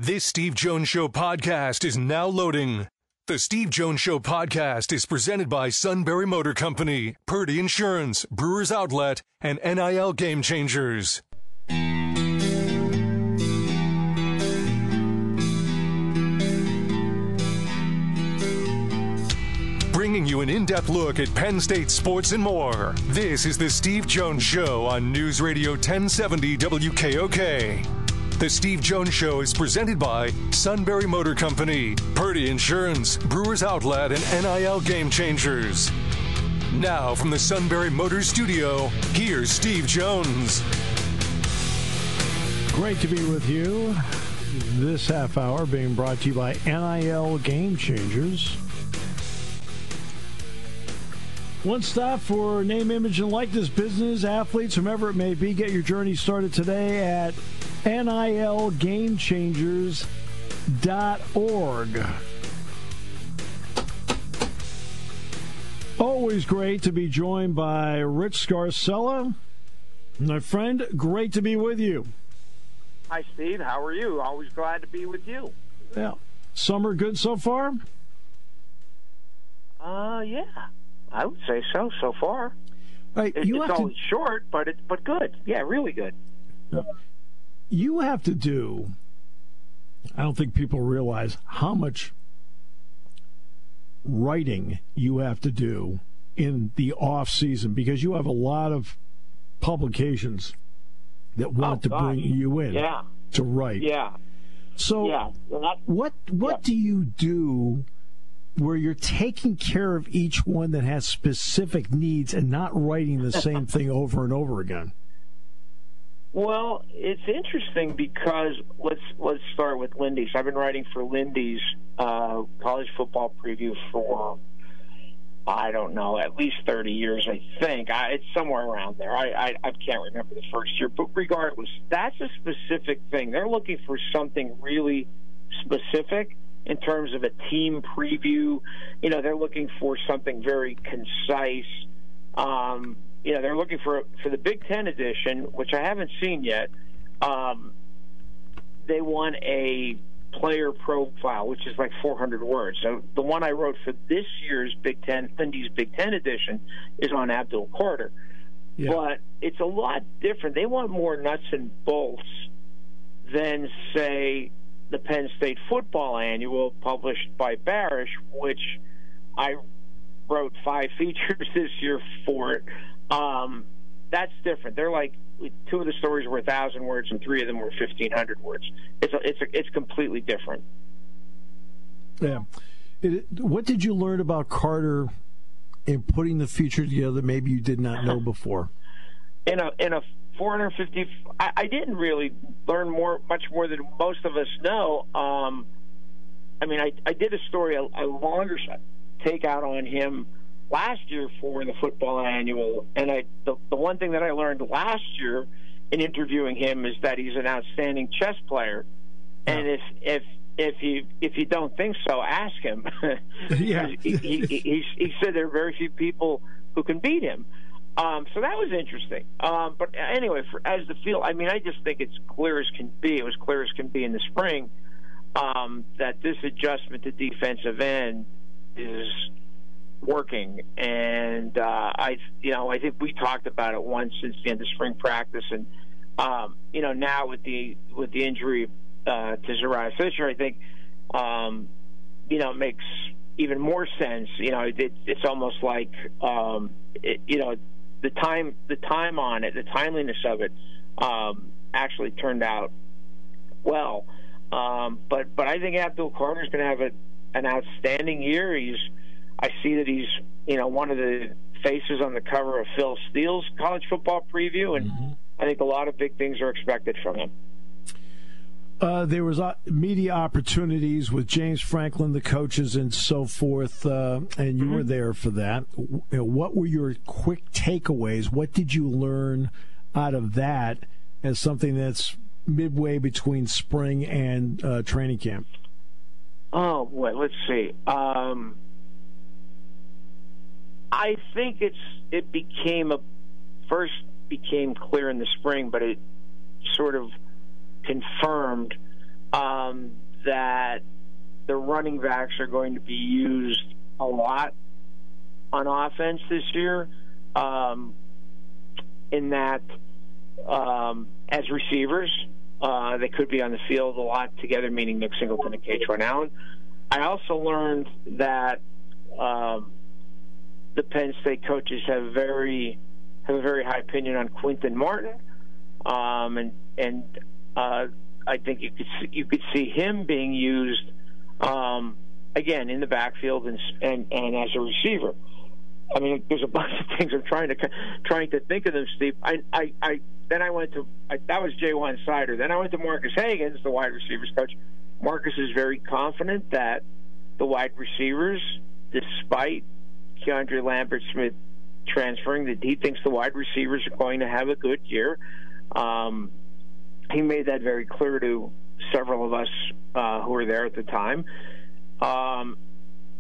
This Steve Jones Show podcast is now loading. The Steve Jones Show podcast is presented by Sunbury Motor Company, Purdy Insurance, Brewers Outlet, and NIL Game Changers. Bringing you an in-depth look at Penn State sports and more. This is the Steve Jones Show on News Radio 1070 WKOK. The Steve Jones Show is presented by Sunbury Motor Company, Purdy Insurance, Brewers Outlet, and NIL Game Changers. Now from the Sunbury Motors Studio, here's Steve Jones. Great to be with you. This half hour being brought to you by NIL Game Changers. One stop for name, image, and likeness business, athletes, whomever it may be. Get your journey started today at NILGameChangers.org. Always great to be joined by Rich Scarcella. My friend, great to be with you. Hi, Steve. How are you? Always glad to be with you. Yeah. Summer good so far? Yeah. I would say so far. Right, it's always short, but good. Yeah, really good. You have to do, I don't think people realize how much writing you have to do in the off season, because you have a lot of publications that want to bring you in to write. Yeah. So what do you do where you're taking care of each one that has specific needs and not writing the same thing over and over again? Well, it's interesting because let's start with Lindy's. I've been writing for Lindy's college football preview for, I don't know, at least 30 years, I think. It's somewhere around there. I can't remember the first year. But regardless, that's a specific thing. They're looking for something really specific in terms of a team preview. You know, they're looking for something very concise. You know, they're looking for the Big Ten edition, which I haven't seen yet. They want a player profile, which is like 400 words. So the one I wrote for this year's Lindy's Big Ten edition is on Abdul Carter. Yeah. But it's a lot different. They want more nuts and bolts than, say, the Penn State Football Annual published by Barish, which I wrote 5 features this year for it. That's different. They're like, 2 of the stories were 1,000 words and 3 of them were 1,500 words. It's completely different. Yeah. What did you learn about Carter in putting the feature together maybe you did not know before? In a 450, I didn't really learn much more than most of us know. I mean, I did a story, a longer takeout on him last year for the Football Annual, and the one thing that I learned last year in interviewing him is that he's an outstanding chess player. And if you don't think so, ask him. Yeah. he said there are very few people who can beat him. So that was interesting. But anyway, as the field, I mean, I just think it's clear as can be. It was clear as can be in the spring that this adjustment to defensive end is working. And I think we talked about it once since the end of spring practice, and now with the injury to Zariah Fisher, I think it makes even more sense. It's almost like the time on it, the timeliness of it, actually turned out well. But I think Abdul Carter is going to have an outstanding year. I see that he's one of the faces on the cover of Phil Steele's college football preview, and I think a lot of big things are expected from him. There was media opportunities with James Franklin, the coaches, and so forth, and you were there for that. What were your quick takeaways? What did you learn out of that as something that's midway between spring and training camp? Oh, boy, let's see. I think it became clear in the spring, but it sort of confirmed that the running backs are going to be used a lot on offense this year, in that as receivers, they could be on the field a lot together, meaning Nick Singleton and Kaytron Allen. I also learned that the Penn State coaches have a very high opinion on Quinton Martin, and I think you could see him being used again in the backfield and as a receiver. I mean, there's a bunch of things I'm trying to think of them, Steve. Then I went to that was J1 Sider. Then I went to Marcus Hagens, the wide receivers coach. Marcus is very confident that the wide receivers, despite Keandre Lambert-Smith transferring, that he thinks the wide receivers are going to have a good year. He made that very clear to several of us who were there at the time.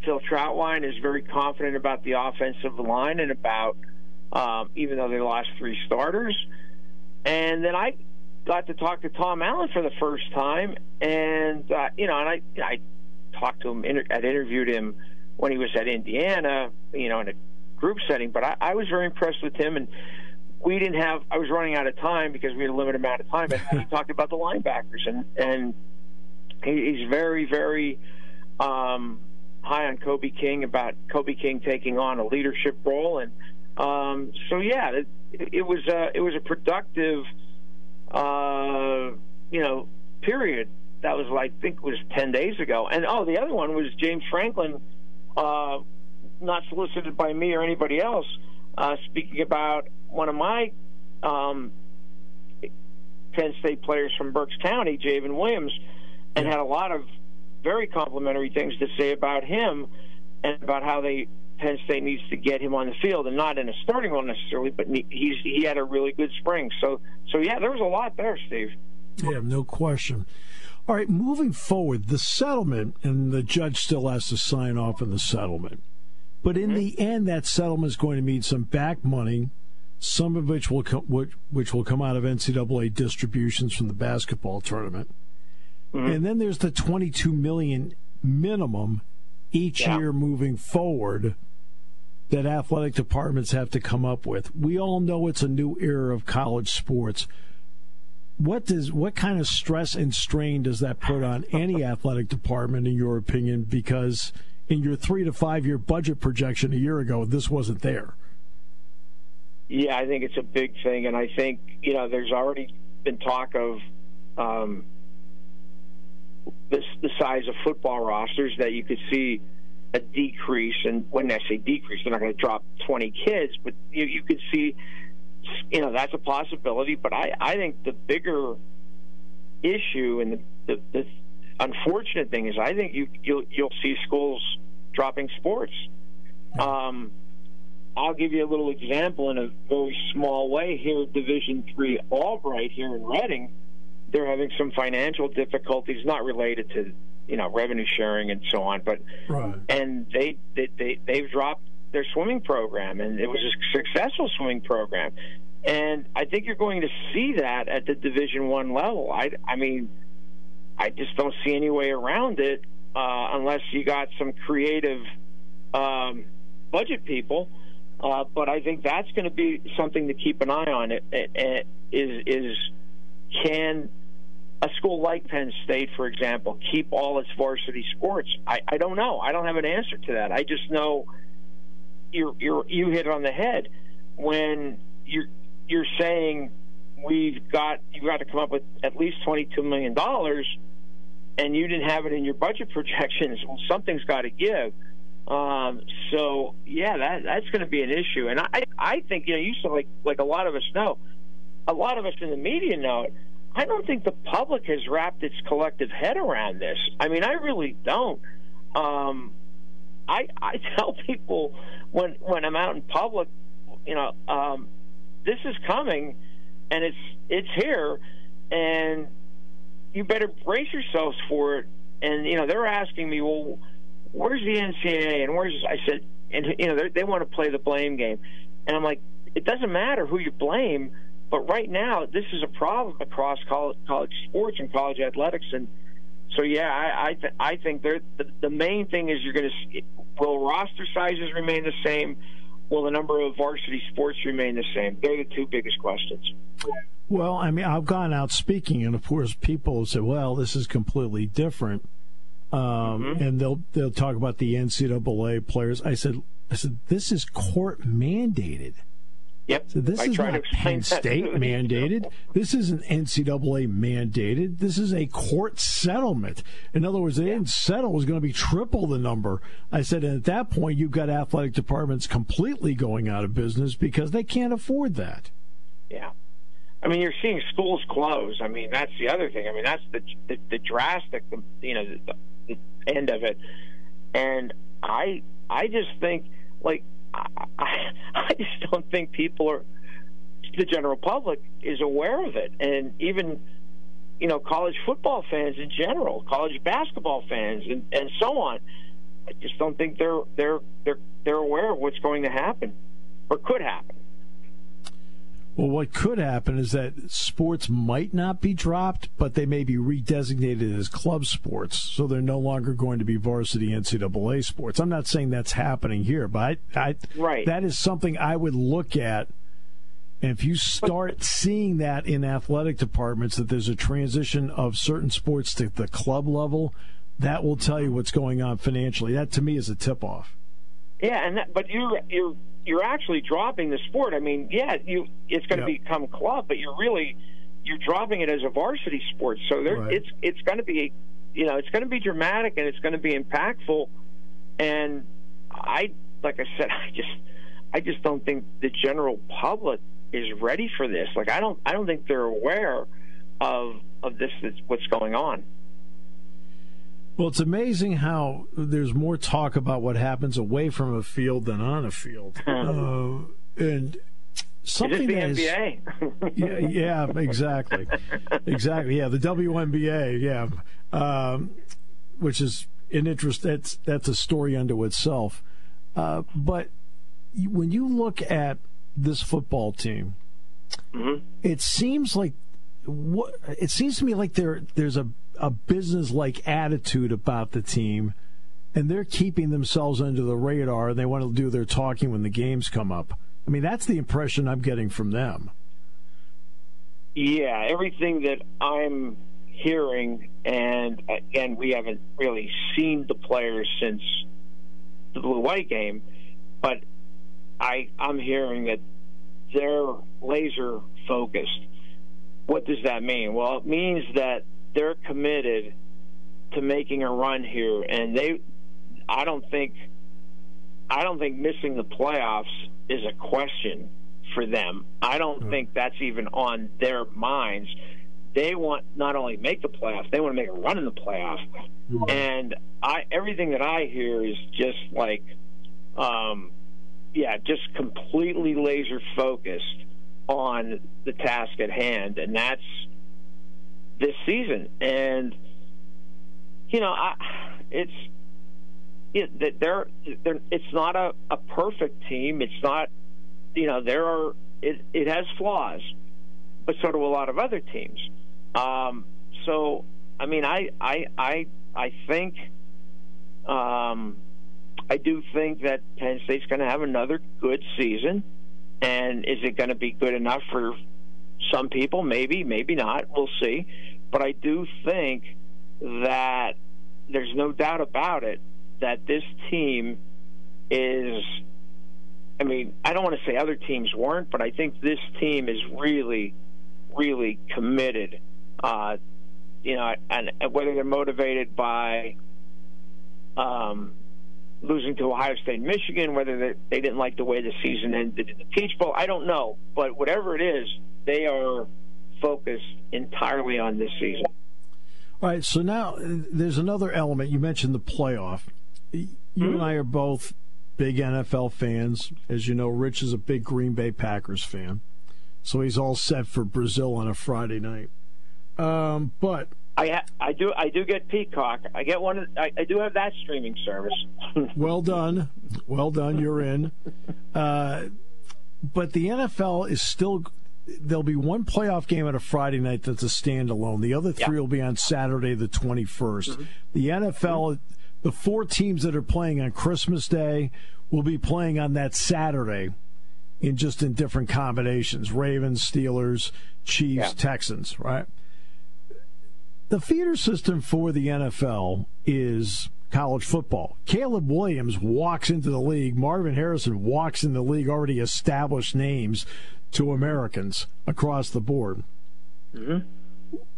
Phil Troutwine is very confident about the offensive line and about, even though they lost 3 starters. And then I got to talk to Tom Allen for the first time, and I talked to him. I'd interviewed him when he was at Indiana, in a group setting. But I was very impressed with him, and we didn't have. I was running out of time because we had a limited amount of time. And he talked about the linebackers, and he's very, very high on Kobe King, about Kobe King taking on a leadership role, and so yeah, it was a productive period. That was I think was 10 days ago. And the other one was James Franklin, not solicited by me or anybody else, speaking about one of my Penn State players from Berks County, Javen Williams, and had a lot of very complimentary things to say about him and about how Penn State needs to get him on the field, and not in a starting role necessarily, but he had a really good spring. So yeah, there was a lot there, Steve. Yeah, no question. All right, moving forward, the settlement, and the judge still has to sign off on the settlement. But in the end, that settlement is going to mean some back money, some of which will come out of NCAA distributions from the basketball tournament. And then there's the $22 million minimum each year moving forward that athletic departments have to come up with. We all know it's a new era of college sports. What kind of stress and strain does that put on any athletic department, in your opinion? Because in your 3 to 5 year budget projection a year ago, this wasn't there. Yeah, I think it's a big thing, and I think there's already been talk of the size of football rosters, that you could see a decrease. And when I say decrease, they're not going to drop 20 kids, but you could see, that's a possibility. But I think the bigger issue and the unfortunate thing is, I think you'll see schools dropping sports. I'll give you a little example in a very small way here. Division III Albright here in Reading, they're having some financial difficulties, not related to revenue sharing and so on, but and they've dropped their swimming program, and it was a successful swimming program, and I think you're going to see that at the Division I level. I mean, I just don't see any way around it unless you got some creative budget people. But I think that's going to be something to keep an eye on. Can a school like Penn State, for example, keep all its varsity sports? I don't know. I don't have an answer to that. I just know you hit it on the head when you're saying you've got to come up with at least $22 million, and you didn't have it in your budget projections. Well, something's got to give. So yeah, that's going to be an issue, and I think you said like a lot of us know, a lot of us in the media know it. I don't think the public has wrapped its collective head around this. I mean, I really don't. I tell people when I'm out in public, this is coming, and it's here, and you better brace yourselves for it. And they're asking me, well, where's the NCAA and where's this? I said, and they want to play the blame game, and I'm like, it doesn't matter who you blame. But right now, this is a problem across college sports and college athletics, and So yeah, I think the main thing is you're going to will roster sizes remain the same? Will the number of varsity sports remain the same? They're the two biggest questions. Well, I mean, I've gone out speaking, and of course, people say, "Well, this is completely different," and they'll talk about the NCAA players. I said, this is court mandated. Yep. So this is not Penn State mandated. This isn't NCAA mandated. This is a court settlement. In other words, they didn't settle. It was going to be triple the number. I said, and at that point, you've got athletic departments completely going out of business because they can't afford that. Yeah. I mean, you're seeing schools close. I mean, that's the other thing. I mean, that's the drastic, the end of it. And I just think, like, I just don't think the general public is aware of it. And even, college football fans in general, college basketball fans and so on, I just don't think they're aware of what's going to happen or could happen. Well, what could happen is that sports might not be dropped, but they may be redesignated as club sports, so they're no longer going to be varsity NCAA sports. I'm not saying that's happening here, but right. That is something I would look at. And if you start seeing that in athletic departments, that there's a transition of certain sports to the club level, that will tell you what's going on financially. That, to me, is a tip-off. Yeah, but you're actually dropping the sport. I mean, it's going to become club, but you're dropping it as a varsity sport. So it's going to be, it's going to be dramatic and it's going to be impactful. And like I said, I just don't think the general public is ready for this. Like, I don't think they're aware of this, what's going on. Well, it's amazing how there's more talk about what happens away from a field than on a field. And something is this the NBA? yeah, exactly. Exactly, yeah, the WNBA, yeah, which is an interest. That's a story unto itself. But when you look at this football team, it seems to me like there's a business-like attitude about the team, and they're keeping themselves under the radar, and they want to do their talking when the games come up. I mean, that's the impression I'm getting from them. Yeah, everything that I'm hearing, and again, we haven't really seen the players since the blue-white game, but I'm hearing that they're laser-focused. What does that mean? Well, it means that they're committed to making a run here, and I don't think missing the playoffs is a question for them. I don't think that's even on their minds. They want not only make the playoffs, they want to make a run in the playoffs. And everything that I hear is just like, just completely laser focused on the task at hand, and that's this season. And it's not a perfect team. It's not, it has flaws, but so do a lot of other teams. So I mean, I think I do think that Penn State's going to have another good season. And is it going to be good enough for some people? Maybe, maybe not. We'll see. But I do think that there's no doubt about it that this team is, I mean, I don't want to say other teams weren't, but I think this team is really, really committed. And whether they're motivated by losing to Ohio State and Michigan, whether they didn't like the way the season ended in the Peach Bowl, I don't know. But whatever it is, they are focused entirely on this season. All right, so now there's another element. You mentioned the playoff. You and I are both big NFL fans. As you know, Rich is a big Green Bay Packers fan, so he's all set for Brazil on a Friday night. But I do get Peacock. I get one. I do have that streaming service. Well done. You're in. But the NFL is still there'll be one playoff game on a Friday night that's a standalone. The other three will be on Saturday the 21st. Mm-hmm. The NFL, the 4 teams that are playing on Christmas Day will be playing on that Saturday in different combinations. Ravens, Steelers, Chiefs, Texans, right? The feeder system for the NFL is college football. Caleb Williams walks into the league. Marvin Harrison walks in the league, already established names to Americans across the board. Mm-hmm.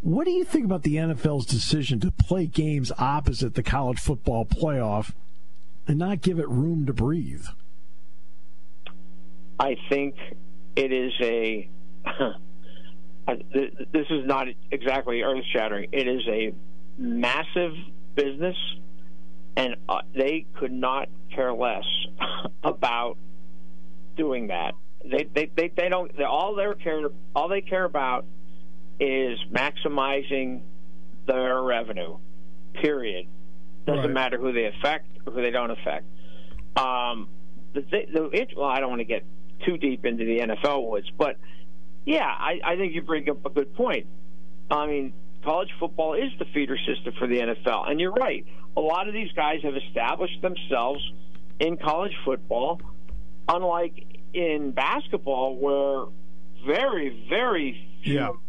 What do you think about the NFL's decision to play games opposite the college football playoff and not give it room to breathe? I think it is this is not exactly earth-shattering. It is a massive business, and they could not care less about doing that. They don't. All they care about is maximizing their revenue. Period. Doesn't matter who they affect or who they don't affect. Well, I don't want to get too deep into the NFL woods, but yeah, I think you bring up a good point. I mean, college football is the feeder system for the NFL, and you're right. A lot of these guys have established themselves in college football, unlike in basketball, where very, very few,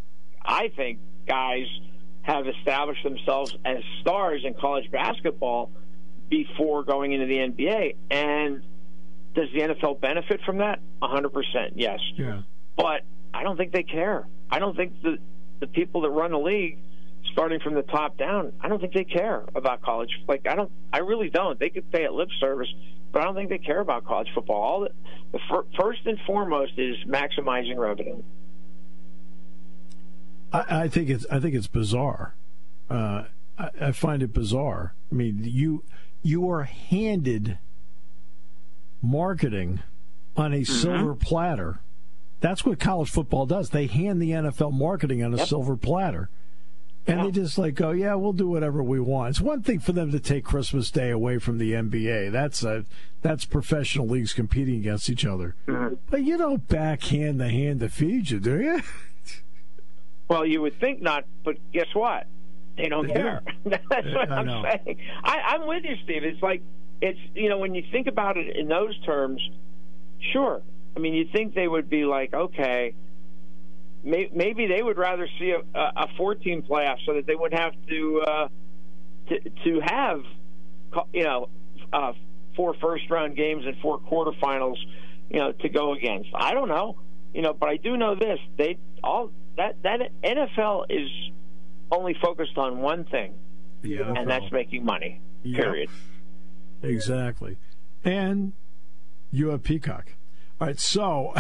I think, guys have established themselves as stars in college basketball before going into the NBA. And does the NFL benefit from that? 100%, yes. Yeah. But I don't think they care. I don't think the people that run the league, starting from the top down, I don't think they care about college. I really don't. They could pay it lip service, but I don't think they care about college football. The first and foremost is maximizing revenue. I think it's bizarre. I find it bizarre. I mean, you are handed marketing on a silver platter. That's what college football does. They hand the NFL marketing on a silver platter. And they just go, yeah, we'll do whatever we want. It's one thing for them to take Christmas Day away from the NBA. That's professional leagues competing against each other. Mm-hmm. But you don't backhand the hand that feeds you, do you? Well, you would think not, but guess what? They don't care. That's what I'm saying. I'm with you, Steve. It's when you think about it in those terms, sure. I mean, you'd think they would be like, okay, maybe they would rather see a 4-team playoff so that they wouldn't have to have 4 first-round games and 4 quarterfinals, to go against. I don't know, but I do know this: that NFL is only focused on one thing, and that's making money. Period. Exactly. And you have Peacock. All right, so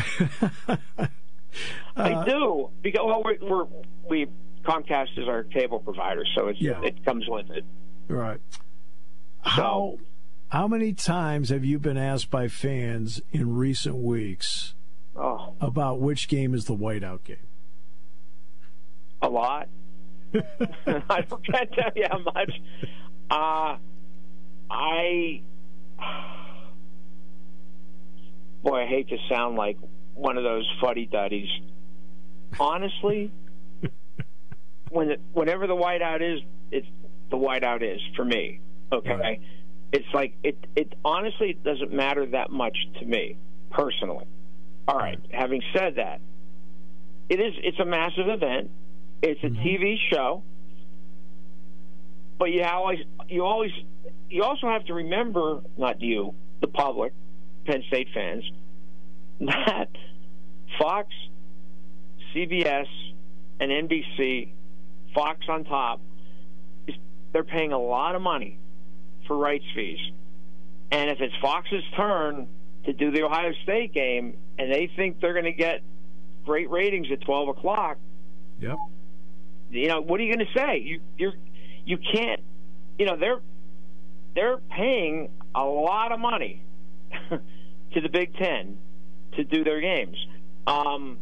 I do, because we Comcast is our cable provider, so it comes with it. Right. How many times have you been asked by fans in recent weeks about which game is the whiteout game? A lot. I can't tell you how much. I hate to sound like one of those fuddy-duddies. Honestly, whenever the whiteout is, it's the whiteout is for me. Okay, right. It's like it honestly doesn't matter that much to me personally. All right. Having said that, it's a massive event. It's a TV show, but you also have to remember, not you, the public, Penn State fans, that Fox, CBS, and NBC, Fox on top, they're paying a lot of money for rights fees. And if it's Fox's turn to do the Ohio State game and they think they're going to get great ratings at 12 o'clock, yep. What are you going to say? You can't. They're paying a lot of money to the Big Ten to do their games. I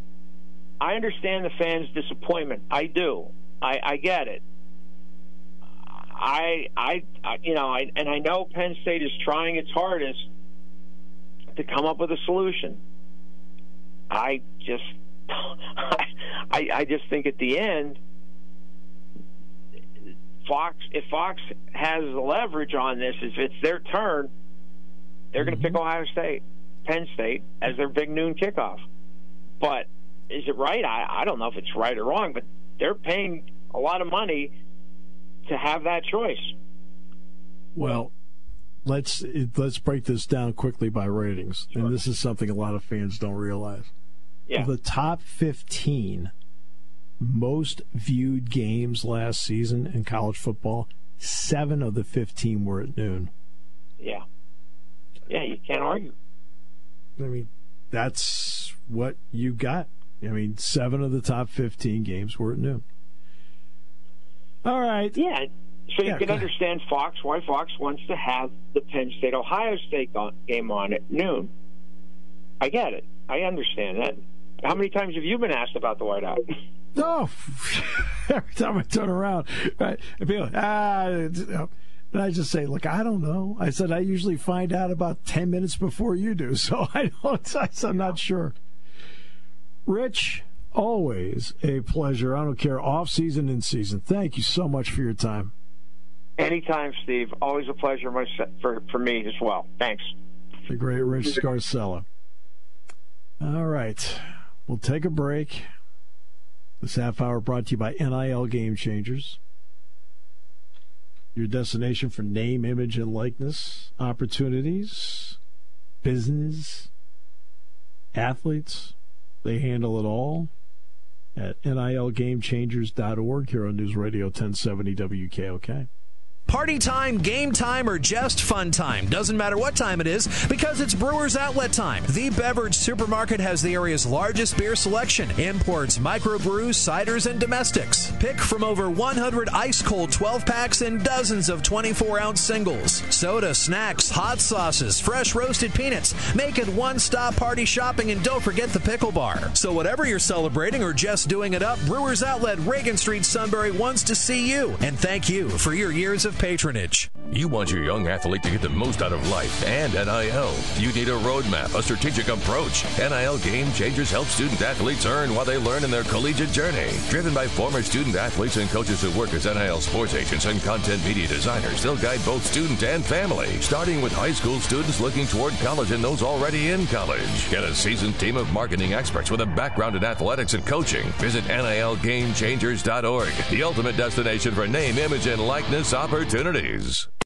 understand the fans' disappointment. I do. I get it. I know Penn State is trying its hardest to come up with a solution. I I just think at the end, if Fox has the leverage on this, if it's their turn, they're going to pick Ohio State, Penn State as their big noon kickoff. But is it right? I don't know if it's right or wrong, but they're paying a lot of money to have that choice. Well, let's break this down quickly by ratings, sure. And this is something a lot of fans don't realize. Yeah. Of the top 15 most viewed games last season in college football, 7 of the 15 were at noon. Yeah. Yeah, you can't argue. I mean, that's what you got. I mean, 7 of the top 15 games were at noon. All right. Yeah. So you can understand why Fox wants to have the Penn State-Ohio State game on at noon. I get it. I understand that. How many times have you been asked about the whiteout? No. Every time I turn around, right? And people, and I just say, look, I don't know. I said, I usually find out about 10 minutes before you do, so I'm not sure. Rich, always a pleasure. I don't care, off-season, in-season. Thank you so much for your time. Anytime, Steve. Always a pleasure for me as well. Thanks. The great Rich Scarcella. All right. We'll take a break. This half hour brought to you by NIL Game Changers. Your destination for name, image, and likeness opportunities, business, athletes. They handle it all at nilgamechangers.org here on News Radio 1070 WKOK. Party time, game time, or just fun time. Doesn't matter what time it is because it's Brewers Outlet time. The Beverage Supermarket has the area's largest beer selection. Imports, microbrews, ciders, and domestics. Pick from over 100 ice-cold 12-packs and dozens of 24-ounce singles. Soda, snacks, hot sauces, fresh roasted peanuts. Make it one-stop party shopping, and don't forget the pickle bar. So whatever you're celebrating or just doing it up, Brewers Outlet, Reagan Street, Sunbury wants to see you. And thank you for your years of patronage. You want your young athlete to get the most out of life and NIL. You need a roadmap, a strategic approach. NIL Game Changers help student athletes earn while they learn in their collegiate journey. Driven by former student athletes and coaches who work as NIL sports agents and content media designers, they'll guide both student and family, starting with high school students looking toward college and those already in college. Get a seasoned team of marketing experts with a background in athletics and coaching. Visit NILGameChangers.org, the ultimate destination for name, image, and likeness opportunities.